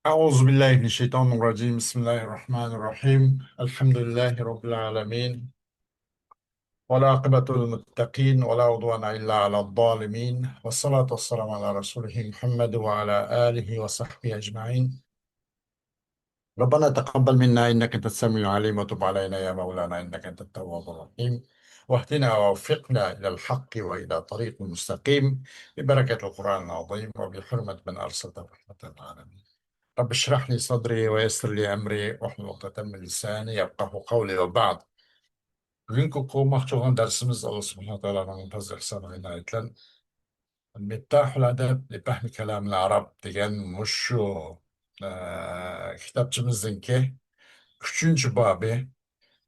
أعوذ بالله من الشيطان الرجيم بسم الله الرحمن الرحيم الحمد لله رب العالمين والعاقبة للمتقين ولا عدوان إلا على الظالمين والصلاة والسلام على رسوله محمد وعلى آله وصحبه أجمعين. ربنا تقبل منا إنك أنت السميع العليم وتب علينا يا مولانا إنك أنت التواب الرحيم واهدنا ووفقنا إلى الحق وإلى طريق مستقيم ببركة القرآن العظيم وبحرمة من أرسلته رحمة للعالمين. رب اشرح لي صدري ويسر لي أمري واحلل عقدة من لساني يفقهوا قولي وبعد. Bugünkü okumak olan dersimiz Allah subhanahu wa ta'ala'nın fazl ihsanı inayetiyle Miftahul Adab li Fehmi Kelamil Arab degan mushu kitobchimizniki 3. bobi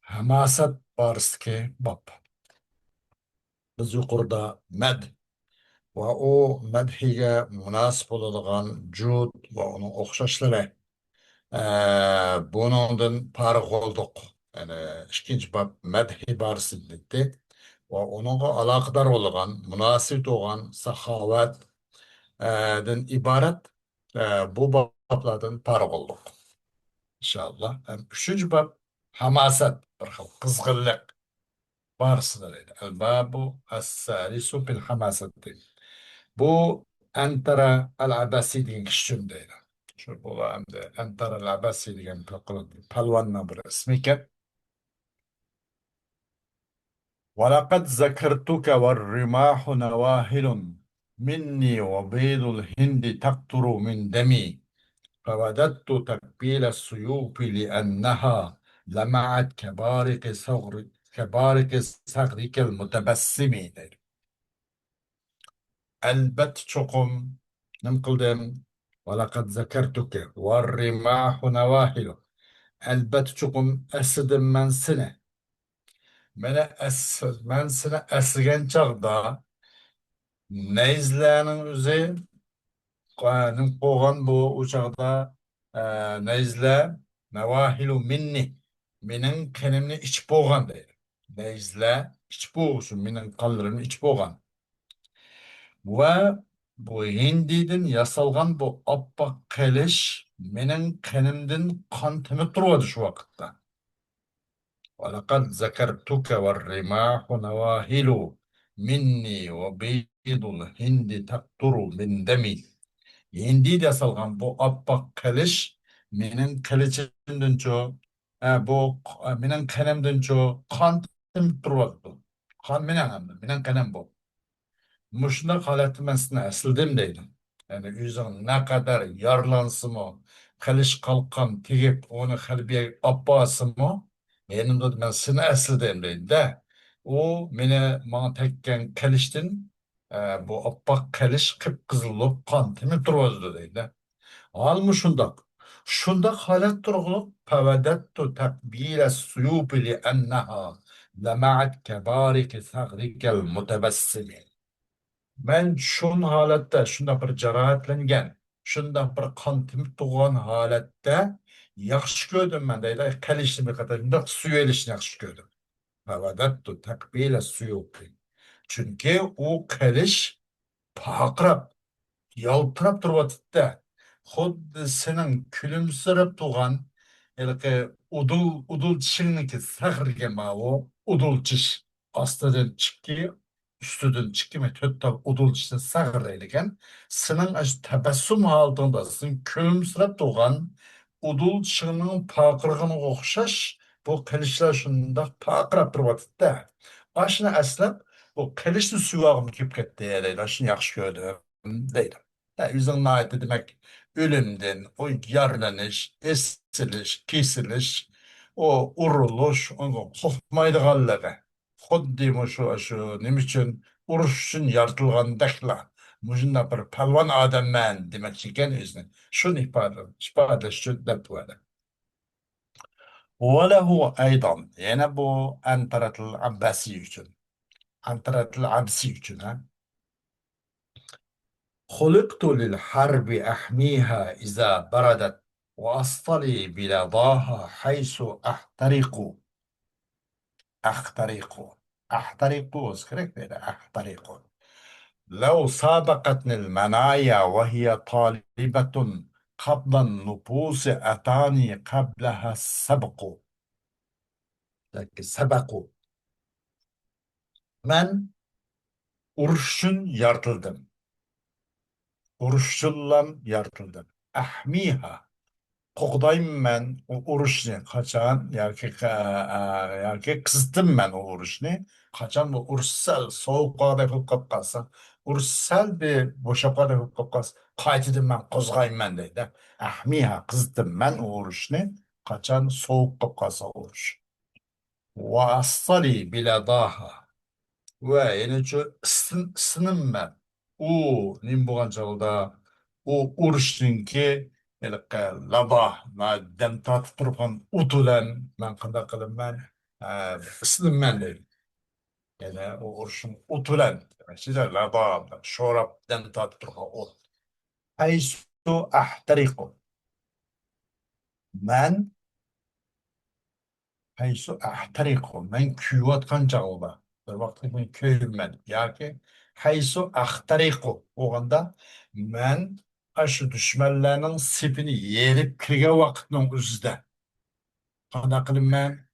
hamasat borisidagi bob. Biz yuqorida madh va u madhiga munosib bo'ladigan jud va uning o'xshashlari buningdan farq oldik. Yani 2. bob madh iborasida va uningga aloqador bo'lgan munosib bo'lgan saxovat dan iborat bu boblardan farq oldik. İnşallah. Hem 3. bob hamasat bir xil qizg'inlik borasida deydi. Al-babu as-salisu bil hamasat deydi. Bu Antara al-Abasi degan kishi uchun deydi. Shu bu hamda Antara al-Abasi degan palvonning bir ismi ekan. ولقد ذكرتك والرماح نواهل مني وبيض الهند تقطر من دمي فوددت تقبيل السيوف لأنها لمعت كبارق صغرك المتبسم. البت شقم نمقلدم ولقد ذكرتك والرماح نواهل البت شقم أسدم من سنة من سنة أسرgen çağda neyzlerinin üzeri qo'ygan bu uçakta neyzle nevahilu minni mening qinimni ichib bo'lgan deydi. Neyzle ichib bo'lsin mening qonlarimni ichib bo'lgan. Va bu hindiydan yasalgan bu oppoq qilish mening qinimdan qon temib turadi shu vaqtda. وَلَقَدْ ذَكَرْتُكَ وَالرِّمَاحُ نَوَاهِلُ مِنِّي وَبِيضُ الْهِنْدِ تَقْطُرُ مِنْ دَمِي. Hindi de salgan bu appak kılıç menin kılıcımdan çok bu menin kanımdan çok kan turvattu. Kan menen kanım bu. Muşuna halatmasına asıldım deydim. Yani yüzün ne kadar yarlansın o, kılıç kalkan tigip onu halbiye abbasın o, benim de ben seni asıldım deydim de. O bana tekken kılıçtın bu appak kılıç kıpkızılıp kan temip durvazdı deydi. Almış şundak. Şundak halet turgulup fevedettu tekbire suyubi li enneha lema'at kebariki sagrikel mutebessimi. Ben şun halette, şunda bir cerahatlengen, şunda bir kan temip tuğan halette yaxşı gördüm ben deydi. Kalişimi kadar şunda suyu elişini yaxşı gördüm. Fevedettu tekbire suyubi. Çünkü o kaliş paqırap, yaltırap turvatdı. Xuddi senin külümsürüp tuğan udul çişinniki sağırgen o udul çiş astıdan çıktı üstüden çıktı ve töttal udul çişin sağırayken senin tebessüm aldığında senin külümsürüp tuğan udul çişinin paqırgını okşaş bu kılışlar şunda paqırap turvatdı. Aşına aslap bu kılıçlı suyağım kip ketdi deydi. Aşını yaxşı gördüm deydi. Yüzün naiti demek ölümden, o yarlanış, esiliş, kesiliş, o uruluş, onu kokmaydıqallığı. Xuddi şu, nima üçün uruş üçün yaratılgandakla. Mujunda bir palvan adam ben demek ekan özünü. Şunu ifadeleş üçün dep böyle. وله أيضا يعني bu Antaratul Abbasi için. Antaratul Absi için ha. خلقت للحرب أحميها إذا بردت وأصطلي بلظاها حيث أحترق أذكرك بلا أحترق لو سابقتني المنايا وهي طالبة قبل النفوس أتاني قبلها السبق. لكن سبقوا. Ben uruşun yaratıldım. Uruşçullam yaratıldım. Ahmiha. Kokudayım ben o uruşni. Kaçan kızdım ben o uruşni. Kaçan bu uruşsal soğuk kadar yapıp kapkasa. Uruşsal bir boşap kadar yapıp kapkasa. Kaytıdım ben kozgayım ben deydi. Ahmiha kızdım ben o uruşni. Kaçan soğuk kapkasa uruş. Ve asali bile daha. Ve yine şu ısınım ben. O nim boğan çağda o uruştunki elke laba ma dem tat turpan utulen ben kanda kılım ben ısınım ben deyim. Yani o uruşun utulen. Size laba şorap dem tat turpa ut. Haysu ahtariku. Ben haysu ahtariku. Ben küyüvatkan çağda. Bir vakti ben köyüm ben. Yani haysu ahtariku. O anda ben aşı düşmanlarının sipini yerip kirge vakitinin üzde. Kana kılım ben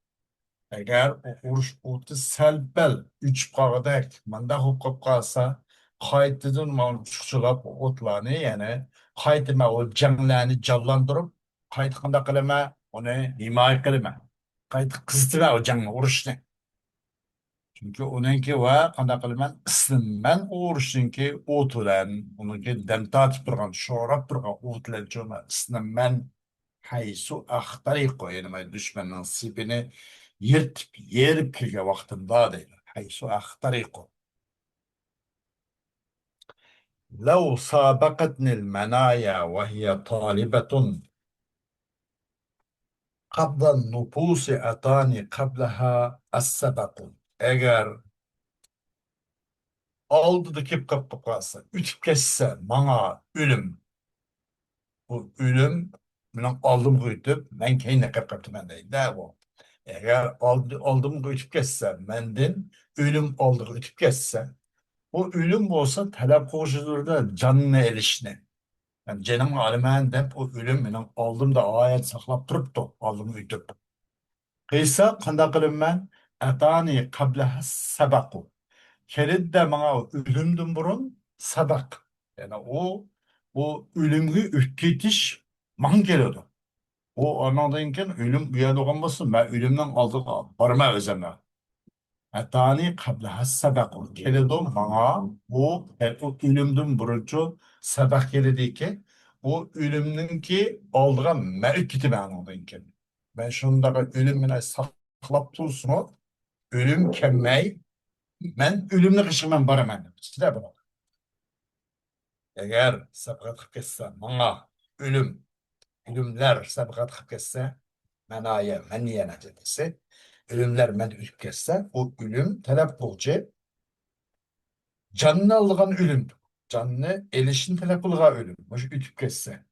eğer o uruş otu selbel üç kağıdak manda hukuk kalsa kayıtıdın mağın çıkçılap otlarını yani kayıtıma o canlarını canlandırıp kayıt kanda kılıma onu himaye kılıma. Kayıt kısıtıma o canlı uruş ne? Çünkü onunki var kanda kılıma ısınman uğuruşunki oturan onunki demtat durgan şorap durgan oturan çoğuma ısınman haysu ahtariku yani düşmanın sipini yırtıp yerip kirge vaktinde değil. Haysu ahtariku. لو سابقتني المنايا وهي طالبة قبض النفوس أتاني قبلها السبق. Eğer aldı da kip kapı kalsa, ütüp geçse bana ölüm. Bu ölüm, ben aldım kuytup, ben kendine kapı ben değil, de bu. Eğer aldım kuytup geçse, mendin ölüm aldı kuytup geçse, o ölüm olsa talep koşulurda canına erişine. Yani canım alimen de o ölüm benim aldım da ayet saklap durup da aldım kuytup. Kıysa kanda kılım ben, etani kableha sebaku. Kelid bana ölümdün burun sabak. Yani o ölümgü ürkütüş man geliyordu. O anladığınken ölüm bir yerde olmasın. Ben ölümden aldık barma özeme. Etani kabla sabak. Kelid bana o ölümdün buruncu sabak geldi ki o ölümün ki aldığı mevkiti ben anladığınken. Ben şunda ölümüne saklap tutsun o ölüm kemmey ben ölümle kışımın barım. Size bırak. Eğer sabıkat kesse bana ölümler sabıkat kesse menaya meniyene dedisi ölümler men ülüp kesse o ölüm talep kılcı canını aldıgan ölüm. Canını elişin talep kılga ölüm. Boş ütüp kesse.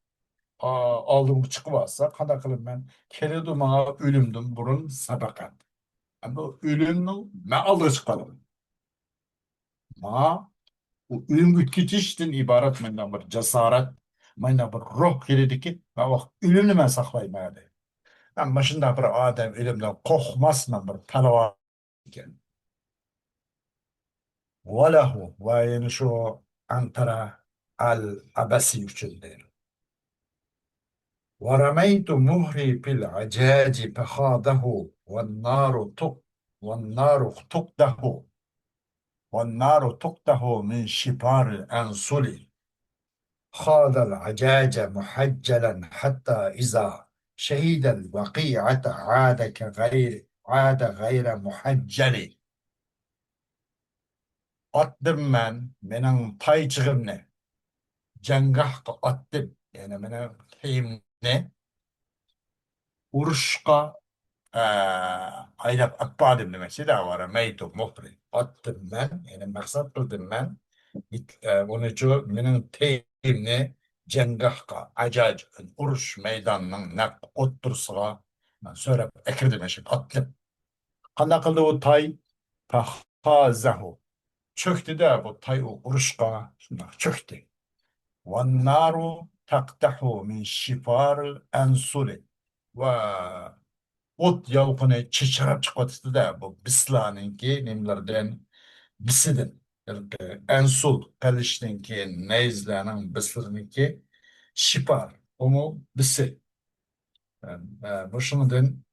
Aldığım çıkıp alsa kada kılım ben keledu bana ölümdüm burun sabakat. Ama o ölümün ne aldığı çıkalım. Ma bu ölüm ütkütüşten ibaret menden bir cesaret, menden bir ruh geldi ki, ben bak ölümünü ben saklayayım hadi. Ben başında bir adam ölümden korkmazsan bir talava iken. Velahu ve yani şu Ankara al-Abasi için değil. ورميت مهري في العجاج فخاضه والنار تق والنار تقده والنار تقده من شبار الأنصل خاض العجاج محجلا حتى إذا شهد الوقيعة عاد غير محجل. Attım benim payçığım cengah attım yani benim şeyim uruşka aylap atmadım demesi de var meytu muhri attım yani maksat kıldım onun için benim teyimni cengahka acac uruş meydanının nak ottursuğa söylep ekirdim eşit attım. Kanda kıldı o tay fahazahu çöktü de bu tay o uruşka şunlar çöktü. Van naru taktahu min şifaril ensuli ve ot yalqını çeşirip çıkıttı da bu bislanınki nimlerden bisidin. Ensul kalışınki neyzlerinin bislerinki şifar. Onu bisi. Bu şunun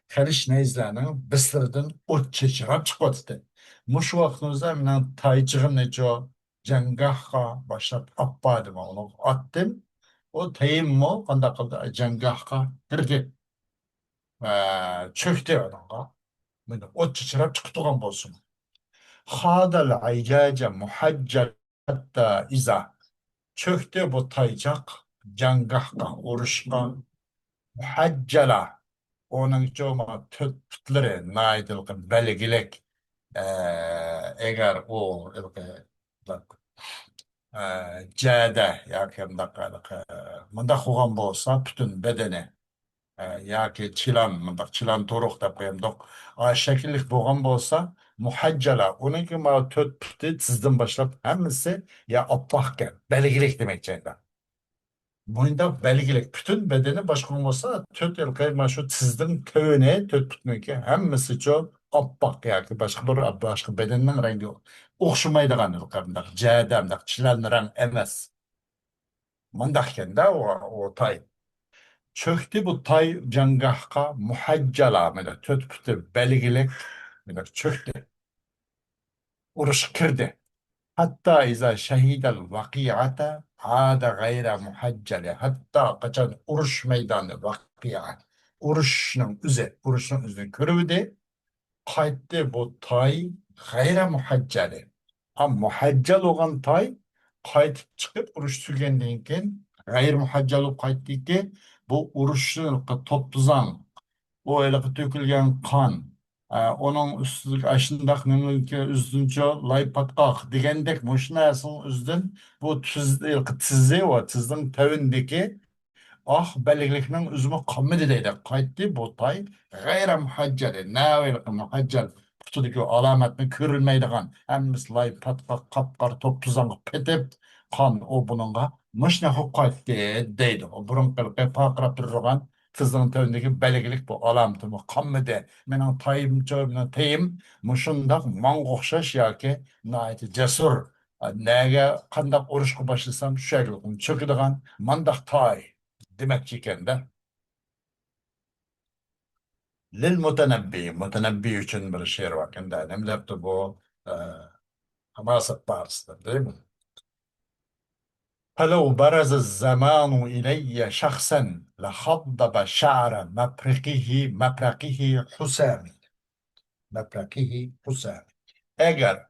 Kalish neyzlerinin bislerinden ot çeşirip çıkıttı. Muş vaktimizde menen taycığım neco cengahka başlap appadım onu attım. O tayım mı kanda kıldı cengahka girdi. Çöktü onunla. Mene ot çeşirip çıktıgan bolsun. Hadal aycaca muhaccel hatta iza çöktü bu taycak cengahka uruşka muhaccela onun çoğuma tütleri naidilgin belgilek eğer o cade yaki mındak hoğan bolsa bütün bedeni yaki çilan mındak çilan toruk da koyamdık şekillik boğan bolsa muhaccela onunki ma töt pütü tizden başlap hemmisi ya appahken belgilek demek ceyda. Bunda belgilik bütün bedeni başka olmasa töt yılkay maşu tizdim tövüne töt tutmuyor ki hemmisi çok appak yani başka bedenin rengi okşumaydigan yılkarında cedemdak çilen renk emez. Mandakken de o tay. Çöktü bu tay cangahka muhaccala mele töt pütü belgilik mele çöktü. Uruş kirdi. Hatta iza şehidel vakiate ada gayra muhaccale. Hatta kaçan uruş meydanı vakia. Uruşun üzerine körüvde kayıttı bu tay gayra muhaccale. Am muhaccal olan tay kayıtıp çıkıp uruş tükendiğinden keyin gayr muhaccal olup kayıttı ki bu uruşun toptuzan o öyle dökülgen kan, onun üstü aşındak nemlike üzdünçe lay patkak degendek muşnasın üzdün bu tüzü o tüzdün tövündeki ah belirlikinin üzümü kammedi deydi. Kayıttı bu tay gayra muhaccali. Ne öyle muhaccal kutudaki o alametini körülmeydiğen hemimiz lay patkak kapkar top tuzanıp petip kan o bununla mışne hok kayıttı deydi. O burun kılıp pakrap dururgan kızın tövündeki belirlik bu alameti bu kammedi. Menin tayım çöbüne teyim muşunda mangokşaş ya ki naiti cesur. Nege kandak oruçku başlasam şu şekilde çöküdüğün mandak tay. Demekçi de lil mutenebbi için bir şiir var kendi nemlepti bu e, hamaset parçası değil mi? فلو برز الزمان إلي شخصا لخضب شعر مبرقه حسامي eğer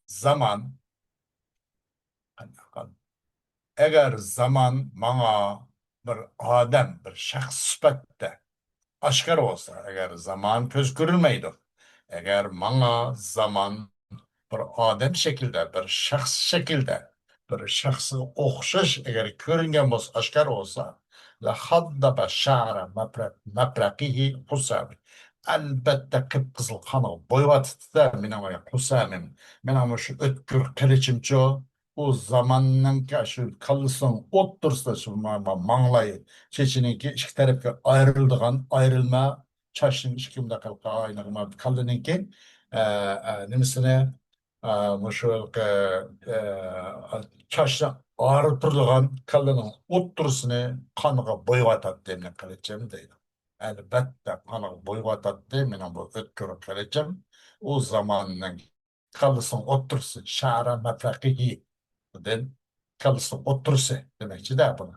zaman eğer zaman bana bir adam bir şahs süpette aşkar olsa eğer zaman köz görülmeydi. Eğer bana zaman bir adam şekilde, bir şahs şekilde, bir şahsı okşaş eğer görüngen olsa, aşkar olsa, la haddaba şa'ra maprakihi husami. Elbette kıpkızıl kanı boyvatıtı da minamaya husamim. Minamaya şu ötkür kılıçımçı o zamanın ki şu kallısın ottursa şu mağlayı çeçinin iki tarafı ayrıldığın ayrılma çarşının işkimde kalka aynı kallının ki nemisine şu çarşıdan ağrı turluğun kallının otturusunu kanıga boyvatat demine kalacağım deydi. Elbette kanıga boyvatat demine bu ötkürü kalacağım. O zamanın kallısın ottursu şara mefrakihi den kallısın ottursu demekçi de bunu.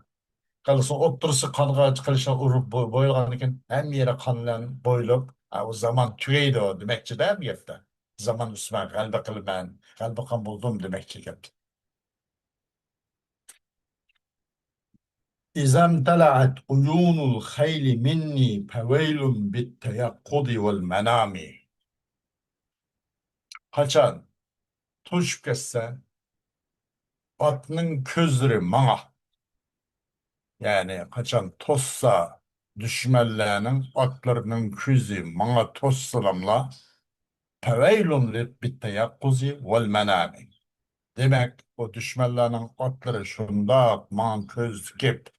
Kalısı otturusu kanıga kılışa urup boyulgan eкен hem yere kanlan boyulup o zaman tügeydi o demekçi değil mi gepte? Zaman üstüme kalbe kılmen, kalbe kan buldum demekçi gepte. İzem tela'at uyunul hayli minni feveylun bit teyakkudi vel menami. Kaçan tuş kesse atının közleri mana. Yani kaçan tossa düşmellerinin atlarının közü mana tossalamla Feveylun bit teyakkuzi vel menami. Demek o düşmanların atları şunda man köz dikip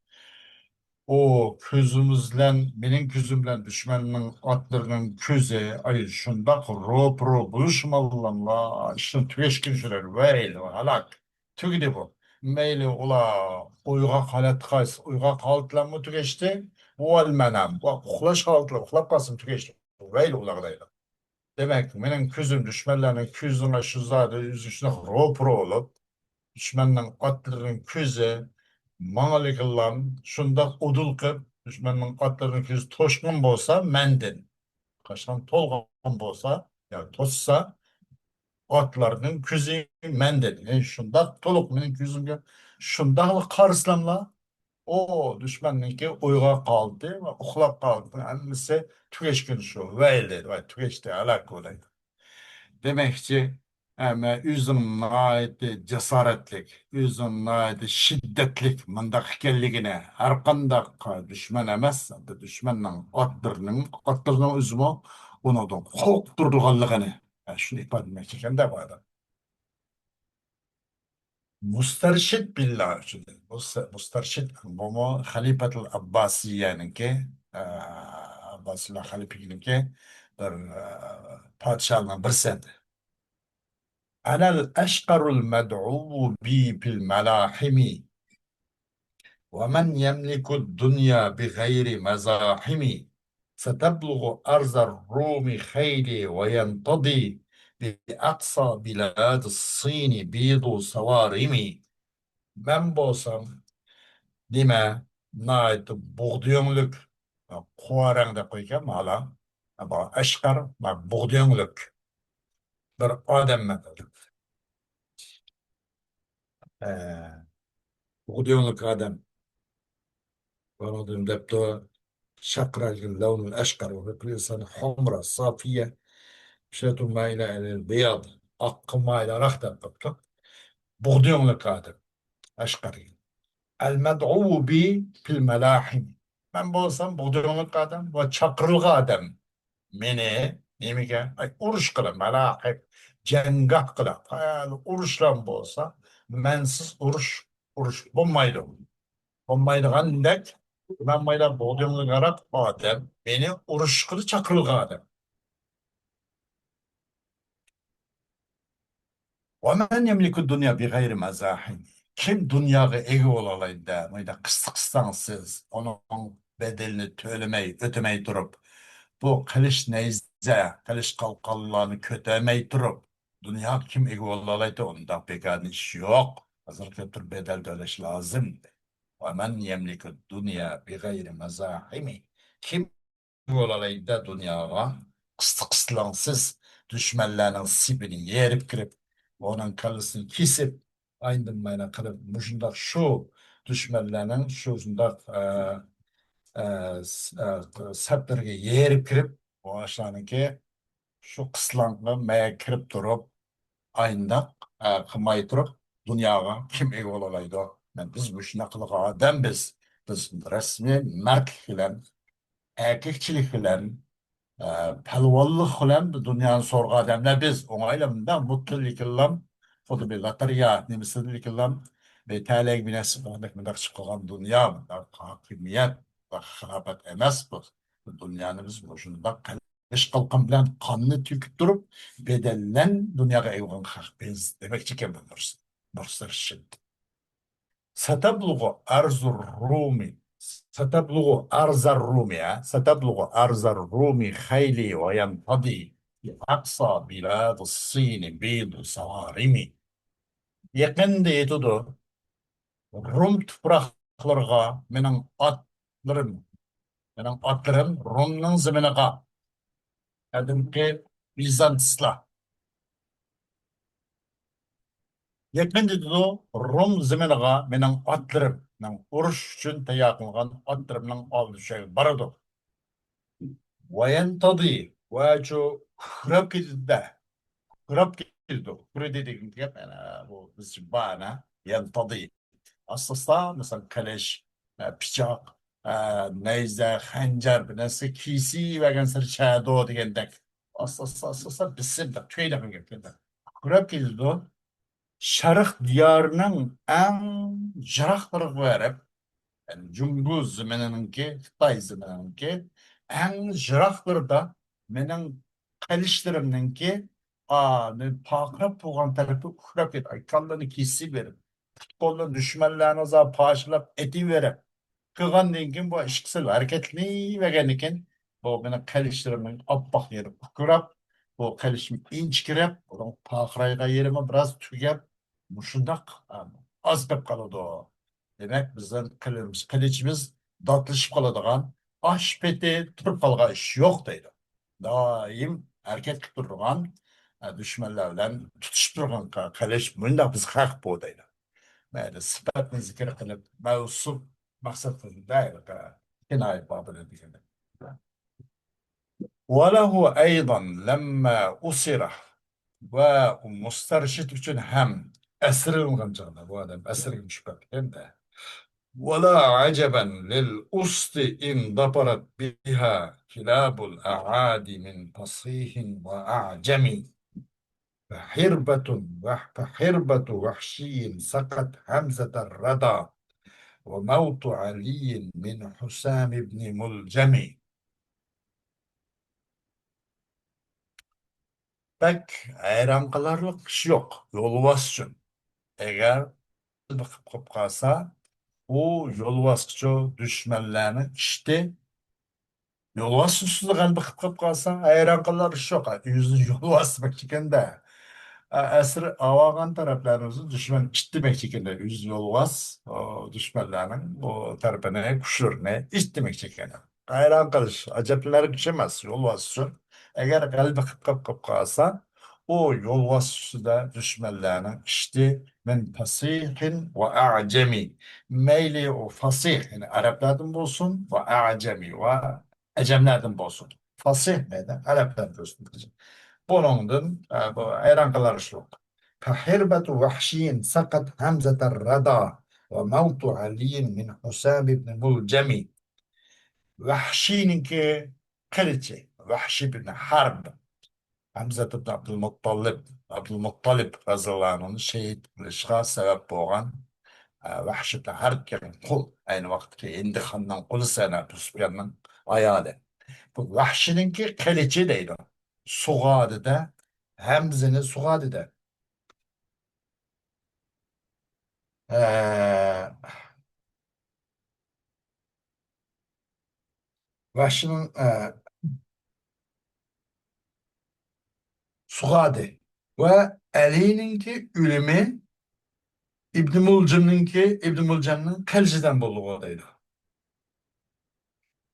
o közümüzle benim közümle düşmanın atlarının köze ay şunda ro pro buluşmalılar işte tükeşkin sürer veil halak tügidi bu meyli ola uyga halat kays uyga kalıtlanma tükeşti o almenam bu uxlaş kalıtla uxlap kalsın tükeşti veil ulagdaydı. Demek benim közüm düşmanların közüne şu zade yüzüşüne ro pro olup düşmanın atlarının köze mağalıkılan şunda udul kıp düşmanın atlarının közü toşkun bolsa mendin. Kaçtan tolgan bolsa ya tossa atlarının közü mendin. Şunda toluk benim közümge şunda karıslamla o düşmanınki uyga kaldı ve uxlap kaldı. Annesi tükeşkin şu veyledi ve tükeşti alak olaydı. Demekçi ama üzüm nayeti cesaretlik, üzüm nayeti şiddetlik mındak kelligine her kandak düşman emas, düşmanın attırının üzümü onu da kork durduğanlığını. Şunu ifade etmek için de var. Mustarşid billah. Mustarşid bu Halifatul Abbasiye'nin ki Abbasiler Halife'nin ki bir padişahın bir sen. أنا الأشقر المدعو بي في الملاحم ومن يملك الدنيا بغير مزاحم ستبلغ أرض الروم خيلي وينتضي بأقصى بلاد الصين بيض صوارمي ben bolsam dime nait buğduyonluk kuarang da koyken hala ama aşkar buğduyonluk bir adam mı? Buğduyonluk adam ونظن دبتو شقرة اللون الأشقر وفي الإنسان حمرة صافية مشيتو مايلة إلى البياض أق مايلة رخدة دبتو بغديون القادم أشقري المدعو بي في الملاحم من بولسam بغديون القادم وشقر القادم مني نيميكا أي أرش قلم ملاحم جنگah قلم uruşlan bolsa mensiz uruş bulmaydı. Olmaydıgan dek ben mayda boğduğunu garap adem beni uruşkulu çakırlık adem. Ve men yemliku dünya bi gayri mezahin. Kim dünyaya egi olalaydı mayda kısıksansız onun bedelini ötemey durup bu kılıç neyze kılıç kalkallarını kötemey durup dünya kim egi olalaydı onda pek iş yok. Hazır kötür bedel ödeş lazım. ومن يملك الدنيا بغير مزاحم kim olayda dünyaya kısıklansız düşmanlarının sipini yerip kirip onun kalısını kesip ayındırmayla kırıp muşundak şu düşmanlarının şundak seplerge yerip kirip o aşağınınki şu kısılankla meye kirip durup ayında kımay durup dünyaya kim ego olaydı. Yani biz bu şunaklık adam biz resmi merk bilen erkekçilik bilen pelvallık bilen bu dünyanın sorgu adamlar biz onaylamında mutluluk yıllam foto bir latarya nimisilik yıllam ve telek binesi fadak mıdak çıkan dünya mıdak hakimiyet ve harabet emes bu dünyanın biz boşunda iş kalkan bilen kanını tüküp durup bedellen dünyaya evren hak biz demek ki kim bulursun. Burslar şimdi. ستبلغ أرز الروم ستبلغ أرز الروم ستبلغ أرز الروم خيلي وينقضي في أقصى بلاد الصين بيض صوارمي yakın deyitudu Rum topraklarga menin atlarım Rum'ның ziminiga kadimki Bizanslar yakın deyitudu Rum ziminiga menin atlarım uruş üçün tayyor qilgan atlarımның oldi şey barıdı وينتضي وشو خراب كده خراب كده خراب دي كده انا بس بانا ينتضي aslında mesela kaleş, bıçak, neyze, hancar, nasıl kisi ve gençler çağda diyendek. Aslında bizim de tüyle mi getirdi? Kurap kilidi Şarq diyarının en jıraqlırıq verip, yani Cumhur zimininki, Xitay zimininki, en jıraqlırda menin kalışlarımınki, ne pakrap boğan tarafı uhrap et, ay kallını kesi verip, futbolun düşmanlarınıza paşılap eti verip, kılgandan keyin bu ishqil harakatlayvergan bu meni qilishlarimning oppoq yeri ukurab bu qilishim inchikirab paqirayga yerimi biroz tugab mushundoq oz bo'lib qoladi. Demak bizning qilichimiz dodlashib qoladigan osh peti turib qolgan ish yo'q deydi. Doim harakat qilib turgan dushmanlar bilan tutishib turgan qilish bundoq biz haq bu deydi. mayli sifatni zikr qilib mavsum maqsad qilib dayr kinoya babida deganda وله أيضا لما أسر ومسترشد üçün hem أسرلغان جغدا bu adam أسرلمش بكتنده ولا عجبا للأسط إن ضبرت بها كلاب الأعادي من فصيح وأعجمي فحربة وحشي سقت همزة الردى وموت علي من حسام بن ملجم. Pek hayran kılarlık kişi yok. Yolvasçın. Eğer bakıp kıp kalsa o yolvasçı düşmanlarını işte yolvasçısız kalbi kıp kıp kalsa hayran kılar iş yok. Yüzün yolvasmak çıkında. Esir avagan taraflarımızın düşman istemek çekende yüz yolvas o düşmanlarının o tarafına kuşur ne istemek çekende. Hayran kalış. Acepler geçemez yolvasçı. Eğer kalbi kıp kıp kıp kalsa o yolvasçı da düşmanlarının işte men fasihin ve a'cemi. Meyli o fasih yani Araplardan olsun ve a'cemi ve ecemlerden olsun. Fasih neydi? Araplardan olsun. Bunun bu hayran yok. فحربة وحشي سقط همزة الردى وموت علي من حسام بن ملجم. Vahşi'nin ki kılıcı. Vahşi bin Harb. Hamza ibn Abdülmuttalib razıyallahu şehit kılışına sebep olan Vahşi ibn Harb gibi kul. Aynı vakitte Hindi Han'dan kulu sana Süfyan'ın ayağı. Bu Vahşi'nin ki kılıcı değil o. Suğadi'de Hamza'nın Suğadi'de Ee, Vahşi'nin Suğadi ve Ali'ninki ölümü İbn Mulcem'nin kılıcıdan bulduğuydu.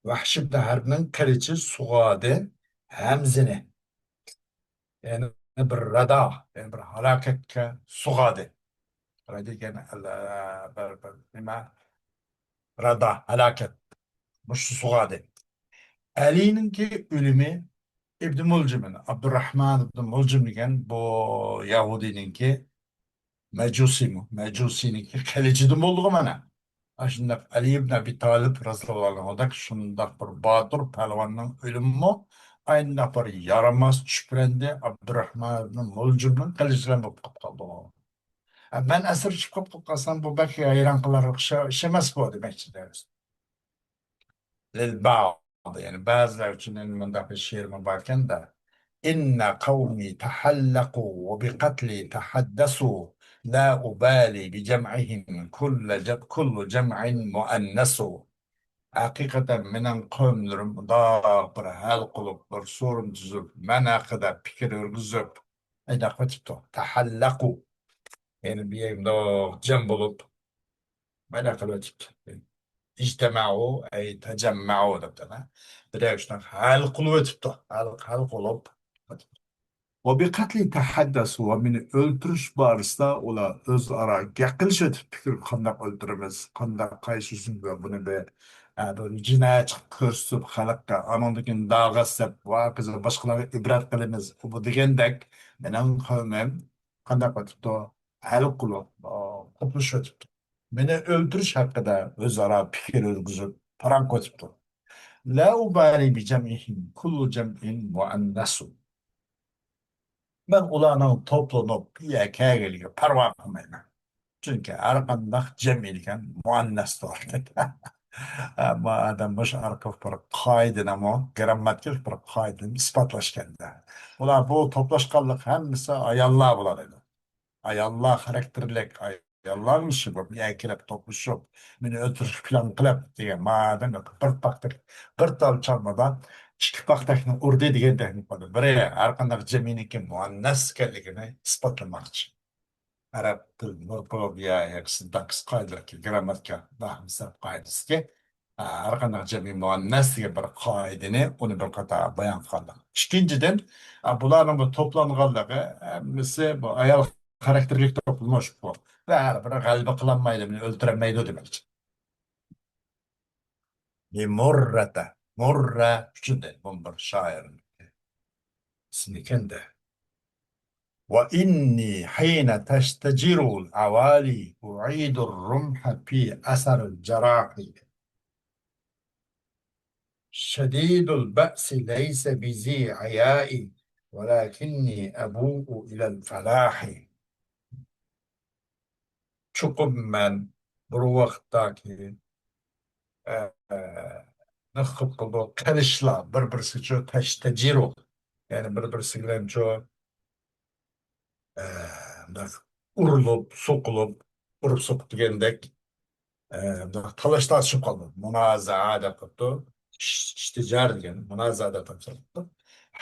Vahşi ibn Harb'nin kılıcı Suğadi Hamza'nı yani bir rada yani bir halaketle Suğadi. Rada yani nima rada halaket. Muş Suğadi. Ali'ninki ölümü İbn Mulcem'in Abdurrahman İbn Mulcem degan bu Yahudininki Mecusi mi? Mecusi'ninki kalecidim oldu mana. Aşında Ali ibn Abi Talib razıyallahu anh şundak bir batur pelvanın ölümü aynı bir yaramaz çüprendi Abdurrahman ibn Mulcum'un kalecilen болып kaldı o. Ben esir çıkıp kalsam bu belki hayran kılarak şemez bu demekçi deriz. للبعض يعني bazıları için من bir şiir mübarken de إن قومي تحلقوا وبقتلي تحدثوا لا أبالي بجمعهم كل جمع مؤنث. Hakikaten menen kavimlerim da bir hal kılıp bir sorun düzüp men hakkında fikir örgüzüp ayda katipto tahallaku yani bir yerimde cem bulup men hakkında اجتمعوا أي تجمعوا دبتنا بريشنا هل قلوة تبتو هل قلوب وبقتل تحدث ومن öldürüş barısında ola öz ara gakılış ötüp fikir kandak öldürümüz kandak kayışısın ve bunu be böyle cinayet körsüp halakka anondakin dağa sep va kızı başkalarına ibret kılımız bu degendek benim kavmim kandak ötüp hal kulu kopmuş ötüp beni öldürüş hakkında öz ara fikir örgüzüp parank ötüp la ubali bi cem'ihim kullu cem'in muannasu. Ben ulanın toplanıp yeke geliyor. Parva kılmayın. Çünkü arkanda cemilken muannas var. Ama adam baş arka bir kaydın ama grammatik bir kaydın ispatlaşken de. Ulan bu toplaşkanlık hemmisi ayallah bular. Ayallah karakterlik ayallarmış bu yakilip topluşup meni ötürüş plan kılıp diye maden bir baktık tal çalmadan iki baktakni urdu degan texnik var. Biri arkandaki ceminiki muannas ekanligini isbotlamoqchi. Arab til morfologiya yoki sintaks qoidalari grammatika bahslar qoidasiga arkandagi jami muannas degan bir qoidani uni bir qator bayon qildi. Ikkinchidan bularning bu to'planganligi hammasi bu ayol xarakterlik to'planish bu. Baribir g'alaba qilolmaydi, buni o'ldirolmaydi demoqchi. Murrata. Murra shunday bu bir shoir ismi ekanda. وإني حين تشتجر العوالي أعيد الرمح في أثر الجراح شديد البأس ليس بذي عياء ولكني أبوء إلى الفلاح Çukur men bir vaqtdaki nıxıp bu karışla bir-birisi ço teştecir ol. Yani bir-birisi bilen ço urulup, sokulup, urup sokup degandek talashtashib qoldi. Munozaa deb qilibdi. İşticar degan munozaa deb qilibdi.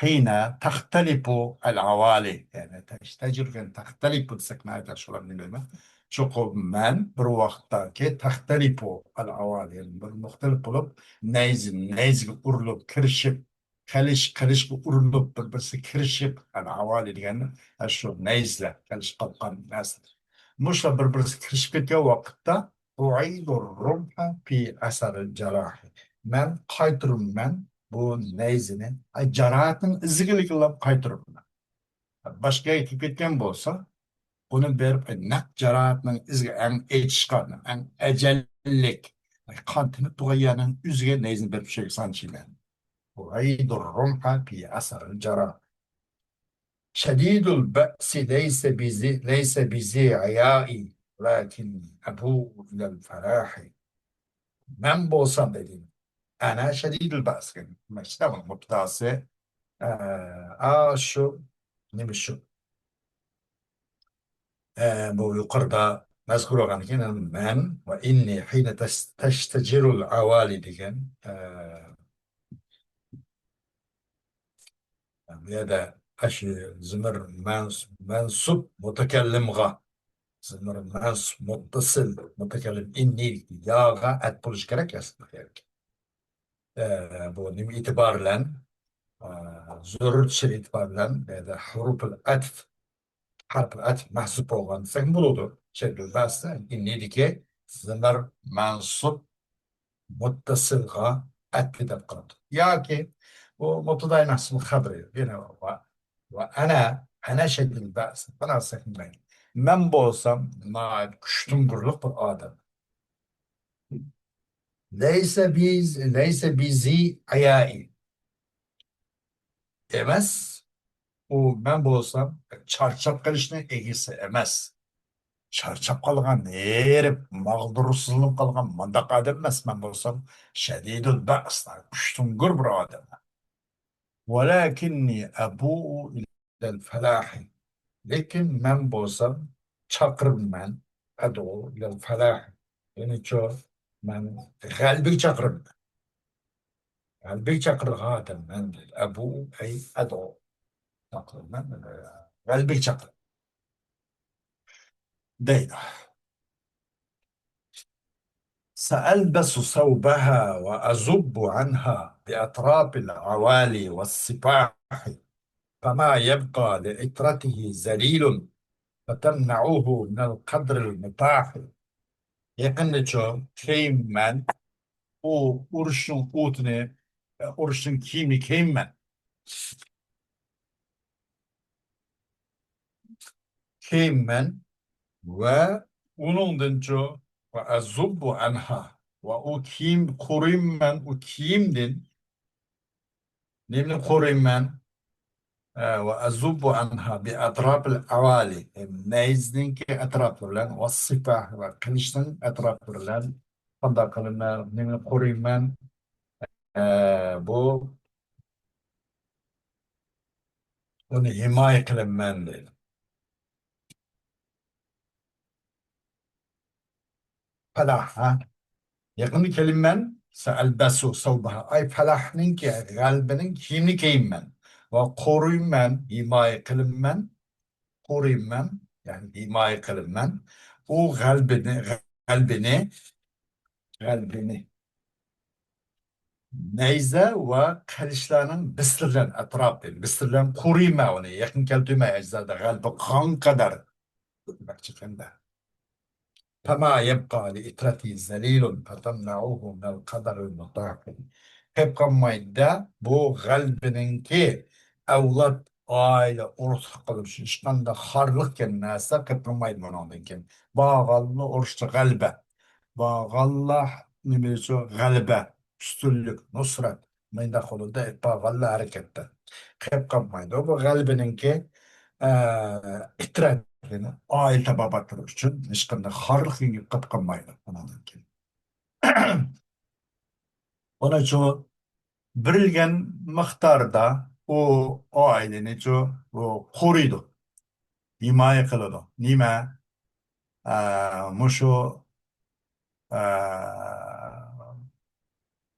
Hina taxtalifu al-avali. Yani teştecirken taxtalifu desek ne aytar şular bilmem. Çoğum men bir vaqtdaki taxtalifu al-avali. Yani bir muhtelif bulup neyzga urilib kirishib qilish urilib bir-birisi kirishib al-avali degani shu neyzlar qilish qolgan narsalar. Mushlar bir-birisi kirishib ketgan vaqtda أعيد الرمح في أثر الجراح. Ben kaytırım ben bu neyzini. Ay cerahatın izgilik alıp kaytırım ben. Başka ekip etken olsa bunu berip nak cerahatın izgi en eçkan, en ecellik. Kantini tuğayanın üzge neyzini berip şey sançı ben. أعيد الرمح في أثر الجراح. شديد البأس ليس بذي عيائي لكن أبوء إلى الفلاح. Ben bolsam dedim. Ana şedidül bas. İşte bunun muhtası. Şu neymiş şu? Bu yukarıda mezkur olan kenan men ve inni hine teştecirul avali degen ya da aşı zımır mensup mutekellimga zımır mensup muttasıl mutekellim inni yaga et buluş gerek aslında. Bu itibarlen zururtçil itibarlen ya da harf atf mahsup olan sen buludu. Şekil bastı. İnnedike zımır mansup muttasılga atfi de kıldı. Ya ki bu mutluday nasıl kadri. Yine ve ana şekil bastı. Bana sakınmayın. Ben bu olsam naib küştüm gurluk bir adam. Leyse bizi ayai. Demez. O ben bolsam çarçap kalışını egisi emez. Çarçap kalgan erip mağdursuzluğum kalgan mandak adam emas ben bolsam şedidul ba'slar kuştungur bir adam. Velakinni abu'u ilal felahi. Lekin ben bolsam çakırım ben adu ilal felahi. Yani çok ben kalbi çakırım. Kalbi çakırım adam ben abu ay adu. Çakırım ben kalbi çakırım. Değil. سألبس ثوبها وأزب عنها بأطراف العوالي والسفاح فما يبقى لعترته ذليل فتمنعه من القدر المتاح. Yakınlıca keymen o uruşun utne uruşun kimi keymen ve onundan çok ve azubbu anha ve o kim koruyum ben o kimdin ne bileyim koruyum ben وأذوب عنها بأطراف الأوالي نيزنين أطراف لن والصفة وكلشتن أطراف لن فضل لنا من القريمان bu onu himaye kılınman değil. Falah ha. Yakın kelimen seelbesu savbaha. Ay falahın ki kalbinin kimini giyinmen. Ve koruyman, himaye kılınman, koruyman yani himaye kılınman. O kalbini, kalbini neyze ve kılıçlarının bistirilen etrafı, bistirilen koruyma onu. Yakın keltüme eczada kalbi kan kadar. Bak çıkında. فما يبقى لإترته ذليل فتمنعوه من القدر المطاق. Hep kalmayda bu kalbininki evlat, aile, ortak kılıp şişkanda harlık kendine hep kalmaydı bununki. Bağallı oruçlu kalbe. Bağallah nimeliço galbe, üstünlük, nusret. Mayda koluda hep bağallı harekette. Hep kalmaydı. O bu kalbininki ittiratini aile babatları için hech qanday xorlik qilib qolmaydi bundan keyin. Ona shu berilgan miqdorda u oilani shu qo'riydi, himoya qiladi. Nima? Mushu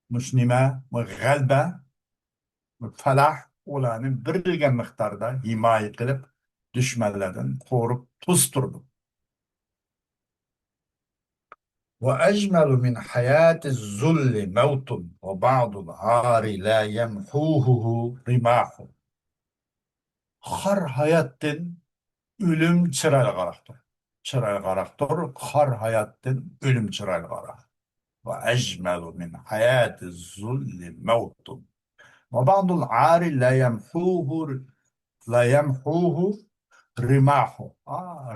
mush nima? G'alba, falah ularni berilgan miqdorda himoya qilib, dushmanlardan qo'rib to'stirdi. وأجمل من حياة الذل موت وبعض العار لا يمحوه رماح. Har hayattan ölüm çıralgaraktır. Çıralgaraktır, har hayattan ölüm çıralgarak. Ve ecmelu min hayati zulli mevtun. Ve ba'dul ari la yemhuhu rimahu.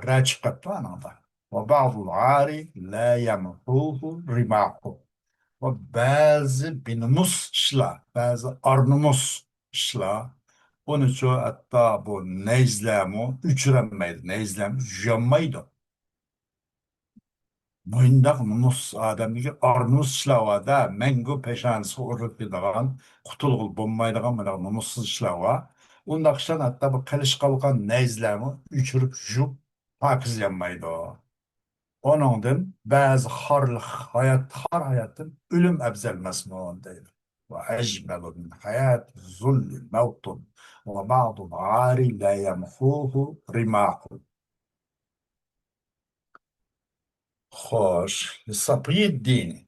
Raçkat var anada. Ve ba'dul ari la yemhuhu rimahu. Ve bazı binmus işler, bazı arnumus işler. Onun için hatta bu nezlemi üçürenmeydi. Nezlemi jönmeydi. Mıyındak nus adamdaki arnus işler var da mengu peşansı uğruk bir dağın kutulgul bulmaydıgan mı nussuz işler var. Ondan sonra hatta bu kılıç kalkan nezlemi üçürüp jup pakizlenmeydi. Onundan bazı har hayatın ölüm ebzel mesmuğun değil. Ve ecmelu min hayat zulli mevtun ve ba'du gari la yemhuhu rimahu. Hoş. Sapıyı dini.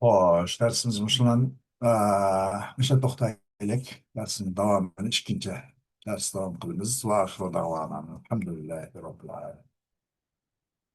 Hoş. Dersimiz Müslüman. Mişe tohtaylık. Dersin devamını ikinci ders devam kılınız. Ve ahiru davana. Elhamdülillahi Rabbil alemin.